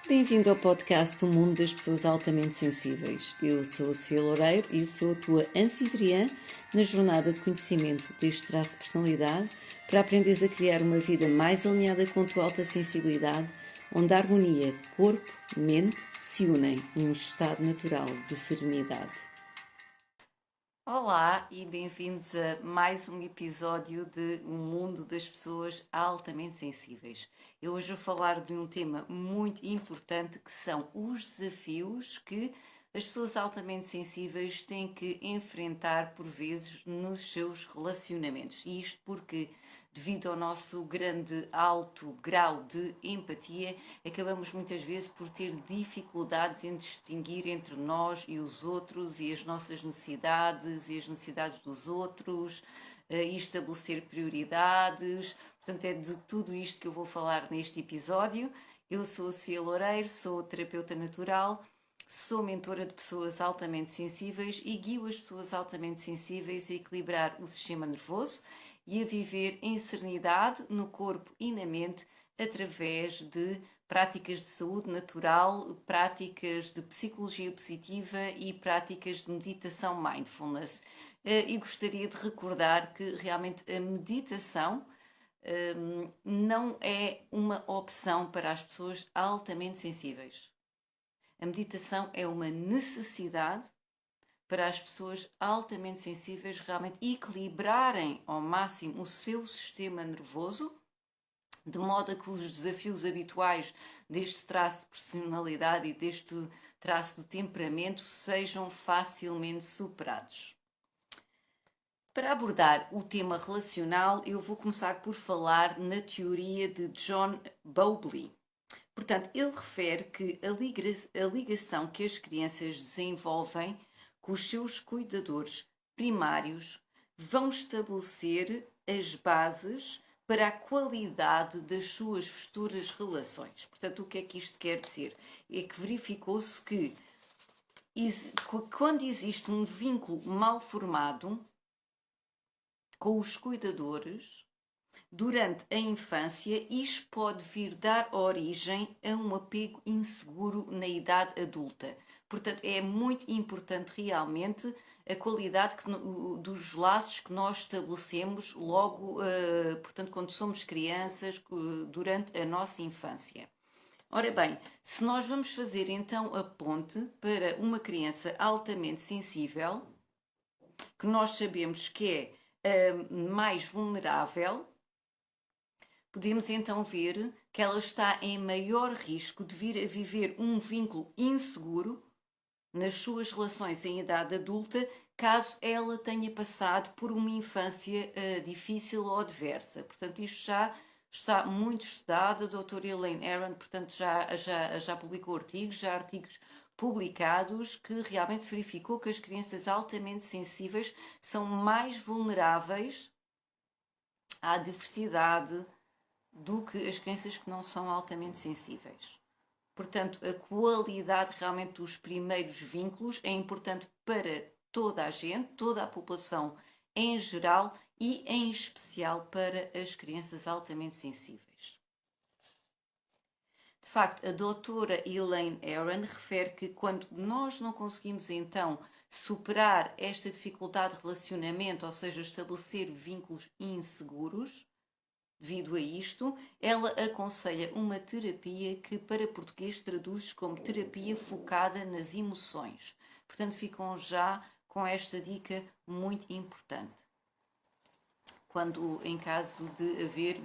Bem-vindo ao podcast O Mundo das Pessoas Altamente Sensíveis. Eu sou a Sofia Loureiro e sou a tua anfitriã na jornada de conhecimento deste traço de personalidade para aprenderes a criar uma vida mais alinhada com a tua alta sensibilidade, onde a harmonia corpo-mente se unem num estado natural de serenidade. Olá e bem-vindos a mais um episódio de O Mundo das Pessoas Altamente Sensíveis. Eu hoje vou falar de um tema muito importante que são os desafios que as pessoas altamente sensíveis têm que enfrentar por vezes nos seus relacionamentos. E isto porque, devido ao nosso grande alto grau de empatia, acabamos muitas vezes por ter dificuldades em distinguir entre nós e os outros e as nossas necessidades e as necessidades dos outros e estabelecer prioridades. Portanto, é de tudo isto que eu vou falar neste episódio. Eu sou a Sofia Loureiro, sou terapeuta natural, sou mentora de pessoas altamente sensíveis e guio as pessoas altamente sensíveis a equilibrar o sistema nervoso e a viver em serenidade no corpo e na mente através de práticas de saúde natural, práticas de psicologia positiva e práticas de meditação mindfulness. E gostaria de recordar que realmente a meditação não é uma opção para as pessoas altamente sensíveis. A meditação é uma necessidade para as pessoas altamente sensíveis realmente equilibrarem ao máximo o seu sistema nervoso, de modo a que os desafios habituais deste traço de personalidade e deste traço de temperamento sejam facilmente superados. Para abordar o tema relacional, eu vou começar por falar na teoria de John Bowlby. Portanto, ele refere que a ligação que as crianças desenvolvem com os seus cuidadores primários vão estabelecer as bases para a qualidade das suas futuras relações. Portanto, o que é que isto quer dizer? É que verificou-se que quando existe um vínculo mal formado com os cuidadores, durante a infância, isto pode vir dar origem a um apego inseguro na idade adulta. Portanto, é muito importante realmente a qualidade dos laços que nós estabelecemos logo, portanto, quando somos crianças, durante a nossa infância. Ora bem, se nós vamos fazer então a ponte para uma criança altamente sensível, que nós sabemos que é mais vulnerável, podemos então ver que ela está em maior risco de vir a viver um vínculo inseguro nas suas relações em idade adulta, caso ela tenha passado por uma infância difícil ou adversa. Portanto, isto já está muito estudado. A doutora Elaine Aron, portanto, já publicou artigos, já artigos publicados, que realmente se verificou que as crianças altamente sensíveis são mais vulneráveis à diversidade do que as crianças que não são altamente sensíveis. Portanto, a qualidade realmente dos primeiros vínculos é importante para toda a gente, toda a população em geral e em especial para as crianças altamente sensíveis. De facto, a doutora Elaine Aron refere que quando nós não conseguimos então superar esta dificuldade de relacionamento, ou seja, estabelecer vínculos inseguros, devido a isto, ela aconselha uma terapia que para português traduz como terapia focada nas emoções. Portanto, ficam já com esta dica muito importante. Quando em caso de haver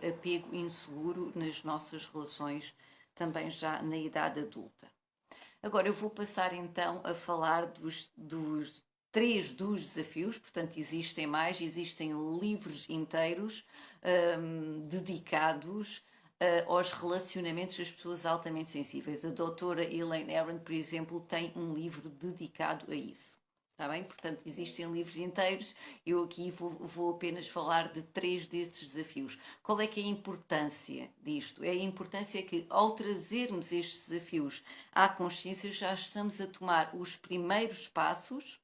apego inseguro nas nossas relações, também já na idade adulta. Agora eu vou passar então a falar dos três dos desafios, portanto existem mais, existem livros inteiros dedicados aos relacionamentos das pessoas altamente sensíveis. A doutora Elaine Aron, por exemplo, tem um livro dedicado a isso. Está bem? Portanto, existem livros inteiros. Eu aqui vou apenas falar de três destes desafios. Qual é que é a importância disto? É a importância que, ao trazermos estes desafios à consciência, já estamos a tomar os primeiros passos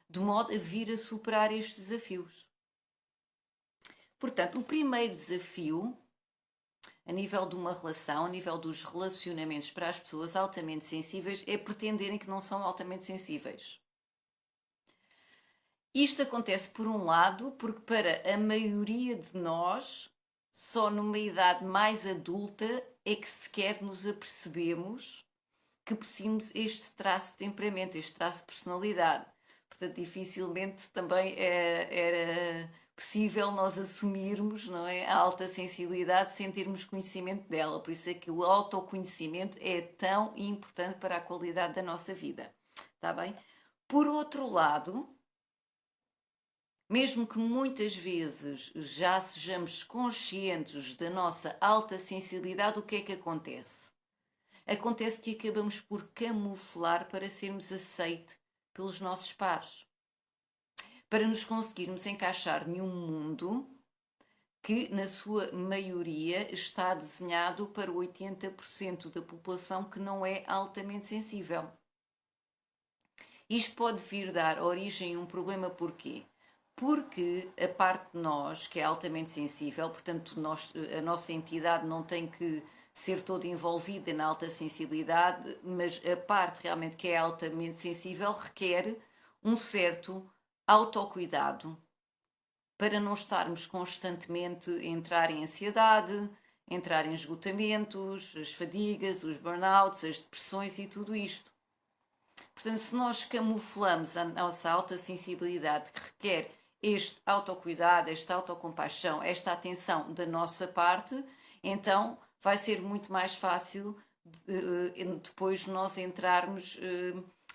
de modo a vir a superar estes desafios. Portanto, o primeiro desafio a nível de uma relação, a nível dos relacionamentos para as pessoas altamente sensíveis, é pretenderem que não são altamente sensíveis. Isto acontece, por um lado, porque para a maioria de nós, só numa idade mais adulta é que sequer nos apercebemos que possuímos este traço de temperamento, este traço de personalidade. Portanto, dificilmente também era possível nós assumirmos, não é, a alta sensibilidade sem termos conhecimento dela. Por isso é que o autoconhecimento é tão importante para a qualidade da nossa vida. Está bem? Por outro lado, mesmo que muitas vezes já sejamos conscientes da nossa alta sensibilidade, o que é que acontece? Acontece que acabamos por camuflar para sermos aceites pelos nossos pares. Para nos conseguirmos encaixar em um mundo que, na sua maioria, está desenhado para 80% da população que não é altamente sensível. Isto pode vir dar origem a um problema porquê? Porque a parte de nós, que é altamente sensível, portanto a nossa entidade não tem que ser toda envolvida na alta sensibilidade, mas a parte realmente que é altamente sensível requer um certo autocuidado para não estarmos constantemente a entrar em ansiedade, entrar em esgotamentos, as fadigas, os burnouts, as depressões e tudo isto. Portanto, se nós camuflamos a nossa alta sensibilidade que requer este autocuidado, esta autocompaixão, esta atenção da nossa parte, então vai ser muito mais fácil depois nós entrarmos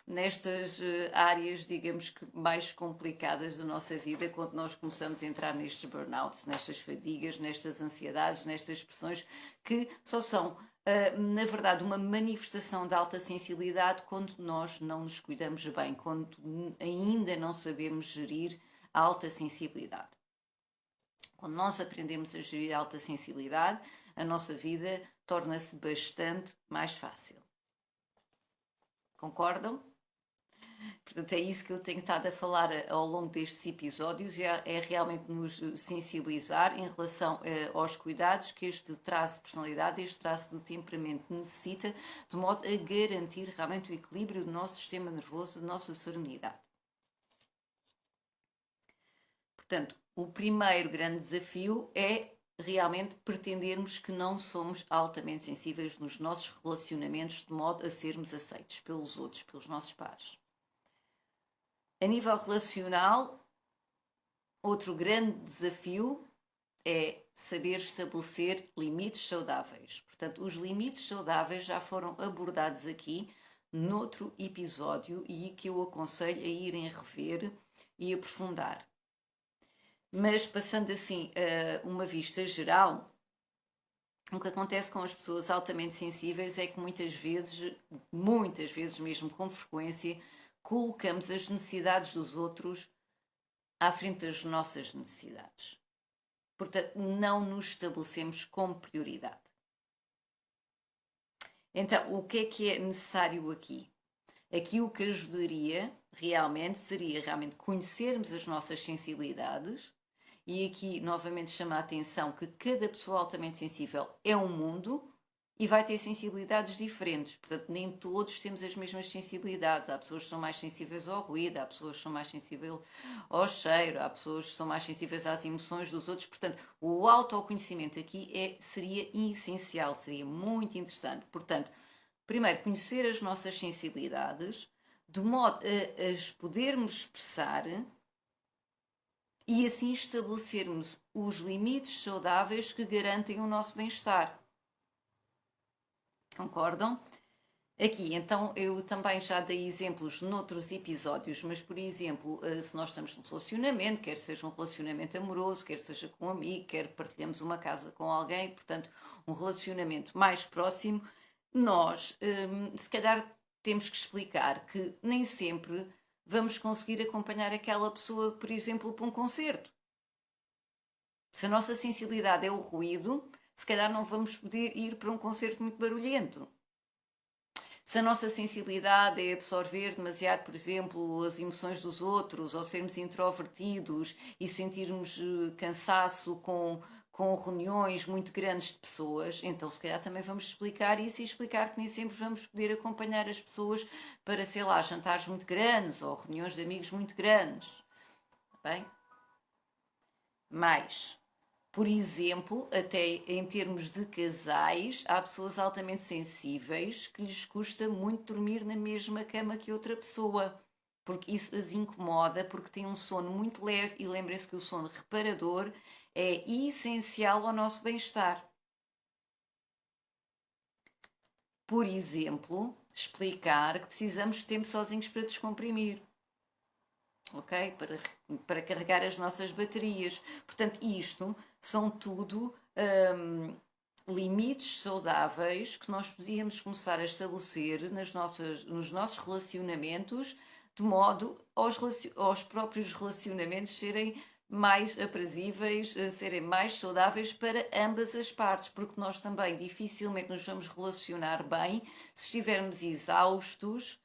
nestas áreas, digamos que mais complicadas da nossa vida, quando nós começamos a entrar nestes burnouts, nestas fadigas, nestas ansiedades, nestas pressões que só são na verdade, uma manifestação de alta sensibilidade quando nós não nos cuidamos bem, quando ainda não sabemos gerir a alta sensibilidade. Quando nós aprendemos a gerir a alta sensibilidade, a nossa vida torna-se bastante mais fácil. Concordam? Portanto, é isso que eu tenho estado a falar ao longo destes episódios, é realmente nos sensibilizar em relação aos cuidados que este traço de personalidade, este traço de temperamento necessita, de modo a garantir realmente o equilíbrio do nosso sistema nervoso, da nossa serenidade. Portanto, o primeiro grande desafio é realmente pretendermos que não somos altamente sensíveis nos nossos relacionamentos, de modo a sermos aceitos pelos outros, pelos nossos pares. A nível relacional, outro grande desafio é saber estabelecer limites saudáveis. Portanto, os limites saudáveis já foram abordados aqui noutro episódio e que eu aconselho a irem rever e aprofundar. Mas passando assim a uma vista geral, o que acontece com as pessoas altamente sensíveis é que muitas vezes mesmo com frequência, colocamos as necessidades dos outros à frente das nossas necessidades. Portanto, não nos estabelecemos como prioridade. Então, o que é necessário aqui? Aqui o que ajudaria realmente seria conhecermos as nossas sensibilidades e aqui novamente chama a atenção que cada pessoa altamente sensível é um mundo e vai ter sensibilidades diferentes. Portanto, nem todos temos as mesmas sensibilidades. Há pessoas que são mais sensíveis ao ruído, há pessoas que são mais sensíveis ao cheiro, há pessoas que são mais sensíveis às emoções dos outros. Portanto, o autoconhecimento aqui seria essencial, seria muito interessante. Portanto, primeiro, conhecer as nossas sensibilidades, de modo a as podermos expressar e assim estabelecermos os limites saudáveis que garantem o nosso bem-estar. Concordam? Aqui, então, eu também já dei exemplos noutros episódios, mas, por exemplo, se nós estamos num relacionamento, quer seja um relacionamento amoroso, quer seja com um amigo, quer partilhamos uma casa com alguém, portanto, um relacionamento mais próximo, nós, se calhar, temos que explicar que nem sempre vamos conseguir acompanhar aquela pessoa, por exemplo, para um concerto. Se a nossa sensibilidade é o ruído, se calhar não vamos poder ir para um concerto muito barulhento. Se a nossa sensibilidade é absorver demasiado, por exemplo, as emoções dos outros, ou sermos introvertidos e sentirmos cansaço com com reuniões muito grandes de pessoas, então se calhar também vamos explicar isso e explicar que nem sempre vamos poder acompanhar as pessoas para, sei lá, jantares muito grandes ou reuniões de amigos muito grandes. Bem? Mas, por exemplo, até em termos de casais, há pessoas altamente sensíveis que lhes custa muito dormir na mesma cama que outra pessoa, porque isso as incomoda, porque têm um sono muito leve e lembrem-se que o sono reparador é essencial ao nosso bem-estar. Por exemplo, explicar que precisamos de tempo sozinhos para descomprimir, ok? Para carregar as nossas baterias. Portanto, isto são tudo limites saudáveis que nós podíamos começar a estabelecer nos nossos relacionamentos, de modo aos próprios relacionamentos serem mais aprazíveis, serem mais saudáveis para ambas as partes, porque nós também dificilmente nos vamos relacionar bem se estivermos exaustos,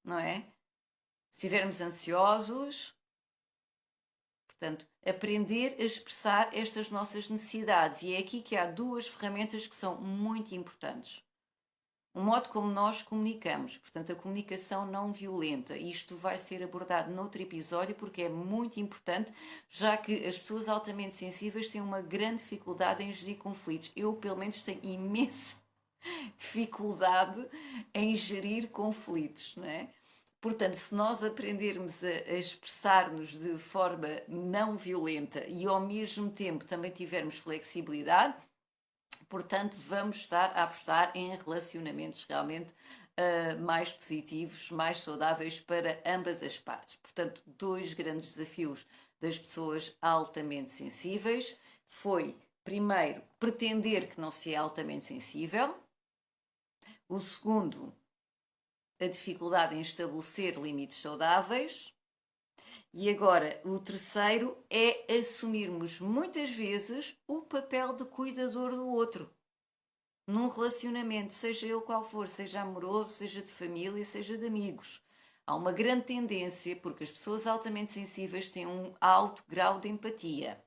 não é? Se estivermos ansiosos. Portanto, aprender a expressar estas nossas necessidades. E é aqui que há duas ferramentas que são muito importantes. O modo como nós comunicamos, portanto, a comunicação não violenta. Isto vai ser abordado noutro episódio porque é muito importante, já que as pessoas altamente sensíveis têm uma grande dificuldade em gerir conflitos. Eu, pelo menos, tenho imensa dificuldade em gerir conflitos, não é? Portanto, se nós aprendermos a expressar-nos de forma não violenta e ao mesmo tempo também tivermos flexibilidade, portanto, vamos estar a apostar em relacionamentos realmente mais positivos, mais saudáveis para ambas as partes. Portanto, dois grandes desafios das pessoas altamente sensíveis foi, primeiro, pretender que não se é altamente sensível. O segundo, a dificuldade em estabelecer limites saudáveis. E agora, o terceiro é assumirmos muitas vezes o papel de cuidador do outro. Num relacionamento, seja ele qual for, seja amoroso, seja de família, seja de amigos. Há uma grande tendência, porque as pessoas altamente sensíveis têm um alto grau de empatia.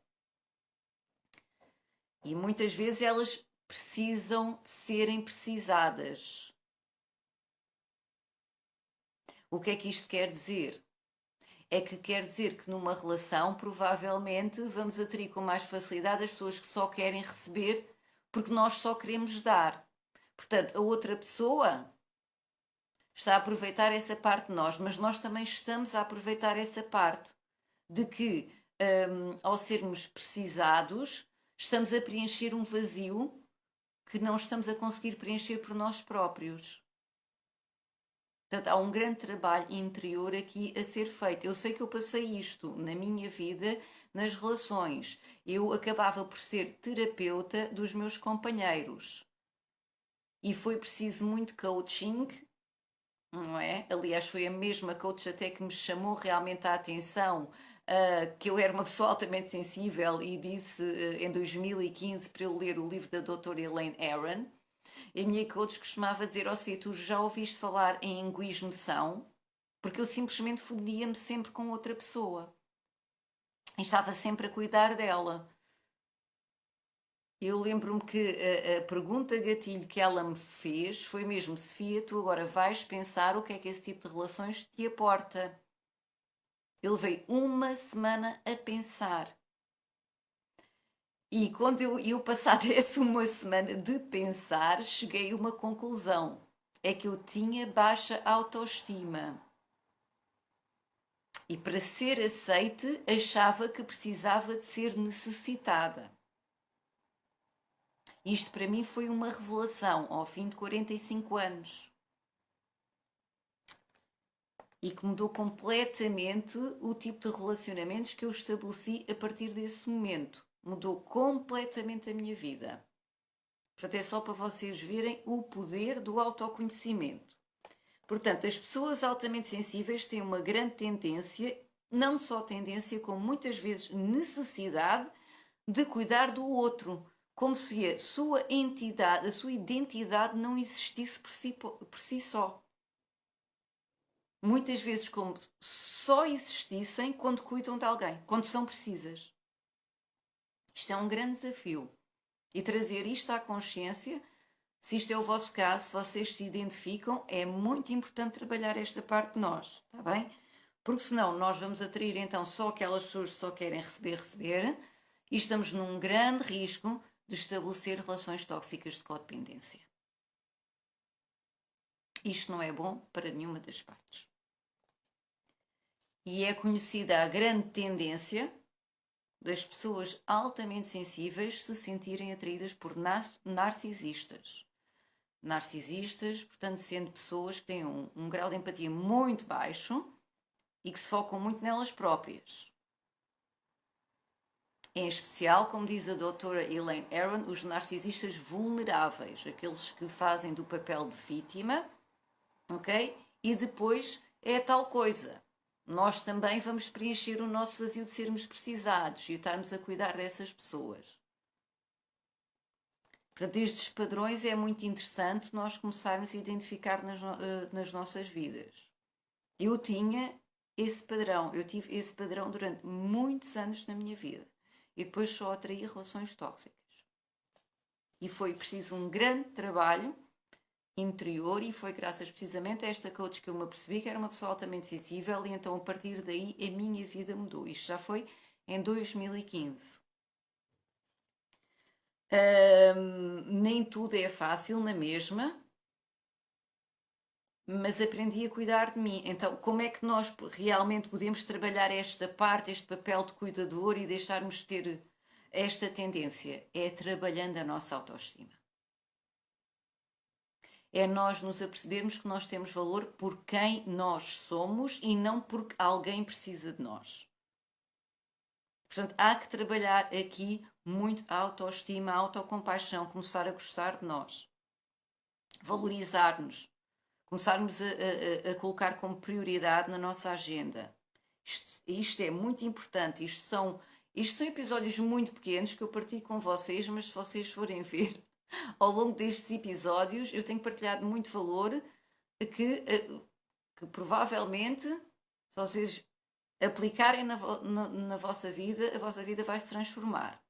E muitas vezes elas precisam serem precisadas. O que é que isto quer dizer? É que quer dizer que numa relação, provavelmente, vamos atrair com mais facilidade as pessoas que só querem receber porque nós só queremos dar. Portanto, a outra pessoa está a aproveitar essa parte de nós, mas nós também estamos a aproveitar essa parte de que, ao sermos precisados, estamos a preencher um vazio que não estamos a conseguir preencher por nós próprios. Portanto, há um grande trabalho interior aqui a ser feito. Eu sei que eu passei isto na minha vida, nas relações. Eu acabava por ser terapeuta dos meus companheiros. E foi preciso muito coaching, não é? Aliás, foi a mesma coach até que me chamou realmente a atenção que eu era uma pessoa altamente sensível e disse em 2015 para eu ler o livro da doutora Elaine Aron. A minha coach costumava dizer: ó Sofia, tu já ouviste falar em enguismção? Porque eu simplesmente fundia-me sempre com outra pessoa. E estava sempre a cuidar dela. Eu lembro-me que a pergunta gatilho que ela me fez foi mesmo: Sofia, tu agora vais pensar o que é que esse tipo de relações te aporta. Eu levei uma semana a pensar. E quando eu passada essa uma semana de pensar, cheguei a uma conclusão. É que eu tinha baixa autoestima. E para ser aceite, achava que precisava de ser necessitada. Isto para mim foi uma revelação ao fim de 45 anos. E que mudou completamente o tipo de relacionamentos que eu estabeleci a partir desse momento. Mudou completamente a minha vida. Portanto, é só para vocês verem o poder do autoconhecimento. Portanto, as pessoas altamente sensíveis têm uma grande tendência, não só tendência, como muitas vezes necessidade de cuidar do outro, como se a sua entidade, a sua identidade não existisse por si só. Muitas vezes como só existissem quando cuidam de alguém, quando são precisas. Isto é um grande desafio. E trazer isto à consciência, se isto é o vosso caso, se vocês se identificam, é muito importante trabalhar esta parte de nós, está bem? Porque senão nós vamos atrair então só aquelas pessoas que só querem receber, e estamos num grande risco de estabelecer relações tóxicas de codependência. Isto não é bom para nenhuma das partes. E é conhecida a grande tendência das pessoas altamente sensíveis se sentirem atraídas por narcisistas. Narcisistas, portanto, sendo pessoas que têm um grau de empatia muito baixo e que se focam muito nelas próprias. Em especial, como diz a doutora Elaine Aron, os narcisistas vulneráveis, aqueles que fazem do papel de vítima, ok? E depois é tal coisa. Nós também vamos preencher o nosso vazio de sermos precisados e estarmos a cuidar dessas pessoas. Portanto, estes padrões é muito interessante nós começarmos a identificar nas nossas vidas. Eu tinha esse padrão, eu tive esse padrão durante muitos anos na minha vida. E depois só atraí relações tóxicas. E foi preciso um grande trabalho interior e foi graças precisamente a esta coach que eu me apercebi que era uma pessoa altamente sensível e então a partir daí a minha vida mudou. Isto já foi em 2015. Nem tudo é fácil na mesma, mas aprendi a cuidar de mim. Então, como é que nós realmente podemos trabalhar esta parte, este papel de cuidador e deixarmos ter esta tendência? É trabalhando a nossa autoestima. É nós nos apercebermos que nós temos valor por quem nós somos e não porque alguém precisa de nós. Portanto, há que trabalhar aqui muito a autoestima, a autocompaixão, começar a gostar de nós, valorizar-nos, começarmos a colocar como prioridade na nossa agenda. Isto é muito importante, isto são episódios muito pequenos que eu partilho com vocês, mas se vocês forem ver ao longo destes episódios, eu tenho partilhado muito valor que provavelmente, se vocês aplicarem na vossa vida, a vossa vida vai se transformar.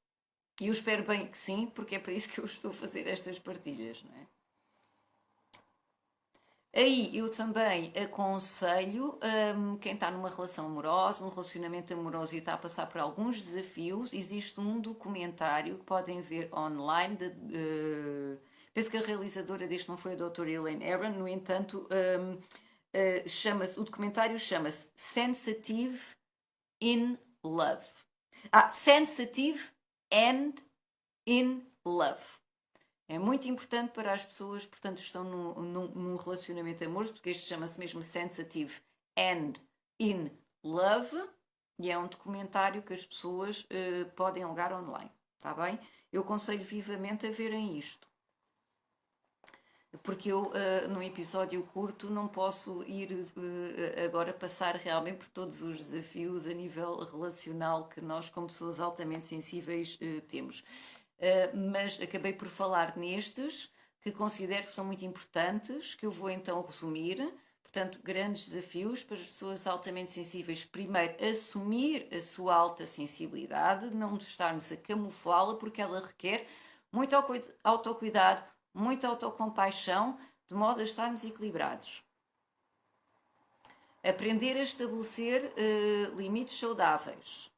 E eu espero bem que sim, porque é para isso que eu estou a fazer estas partilhas, não é? Aí eu também aconselho quem está numa relação amorosa, um relacionamento amoroso e está a passar por alguns desafios, existe um documentário que podem ver online. Penso que a realizadora deste não foi a doutora Elaine Aron, no entanto, o documentário chama-se Sensitive in Love. Sensitive and in Love. É muito importante para as pessoas, portanto, que estão num relacionamento amoroso, porque este chama-se mesmo Sensitive and in Love, e é um documentário que as pessoas podem alugar online, está bem? Eu aconselho vivamente a verem isto. Porque eu, num episódio curto, não posso ir agora passar realmente por todos os desafios a nível relacional que nós, como pessoas altamente sensíveis, temos. Mas acabei por falar nestes que considero que são muito importantes, que eu vou então resumir. Portanto, grandes desafios para as pessoas altamente sensíveis. Primeiro, assumir a sua alta sensibilidade, não estarmos a camuflá-la, porque ela requer muito autocuidado, muita autocompaixão, de modo a estarmos equilibrados. Aprender a estabelecer limites saudáveis.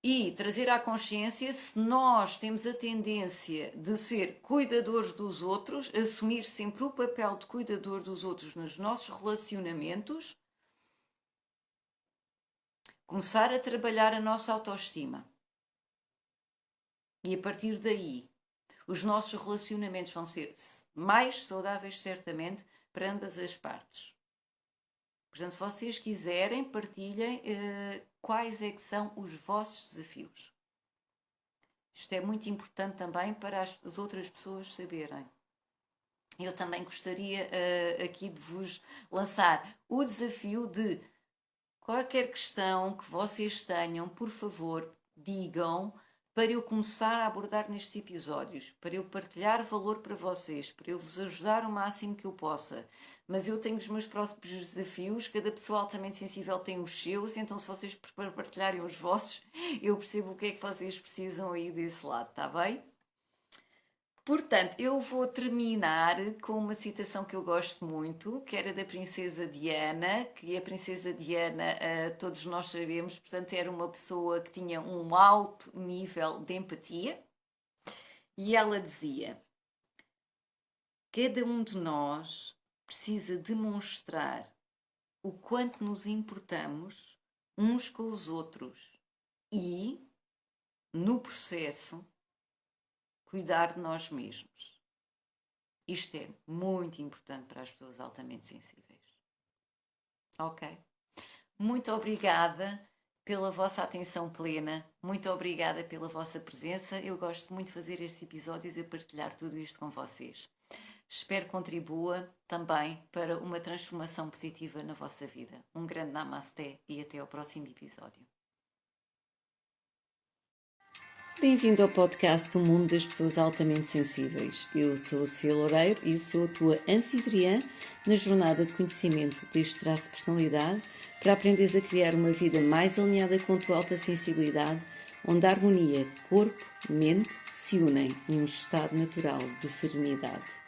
E trazer à consciência se nós temos a tendência de ser cuidadores dos outros, assumir sempre o papel de cuidador dos outros nos nossos relacionamentos, começar a trabalhar a nossa autoestima. E a partir daí, os nossos relacionamentos vão ser mais saudáveis, certamente, para ambas as partes. Portanto, se vocês quiserem, partilhem quais é que são os vossos desafios. Isto é muito importante também para as outras pessoas saberem. Eu também gostaria aqui de vos lançar o desafio de qualquer questão que vocês tenham, por favor, digam para eu começar a abordar nestes episódios, para eu partilhar valor para vocês, para eu vos ajudar o máximo que eu possa. Mas eu tenho os meus próprios desafios, cada pessoa altamente sensível tem os seus, então se vocês partilharem os vossos, eu percebo o que é que vocês precisam aí desse lado, está bem? Portanto, eu vou terminar com uma citação que eu gosto muito, que era da Princesa Diana, que a Princesa Diana, todos nós sabemos, portanto, era uma pessoa que tinha um alto nível de empatia, e ela dizia: cada um de nós precisa demonstrar o quanto nos importamos uns com os outros e, no processo, cuidar de nós mesmos. Isto é muito importante para as pessoas altamente sensíveis. Ok? Muito obrigada pela vossa atenção plena, muito obrigada pela vossa presença. Eu gosto muito de fazer estes episódios e partilhar tudo isto com vocês. Espero que contribua também para uma transformação positiva na vossa vida. Um grande namasté e até ao próximo episódio. Bem-vindo ao podcast O Mundo das Pessoas Altamente Sensíveis. Eu sou a Sofia Loureiro e sou a tua anfitriã na jornada de conhecimento deste traço de personalidade para aprenderes a criar uma vida mais alinhada com a tua alta sensibilidade, onde a harmonia corpo-mente se unem num estado natural de serenidade.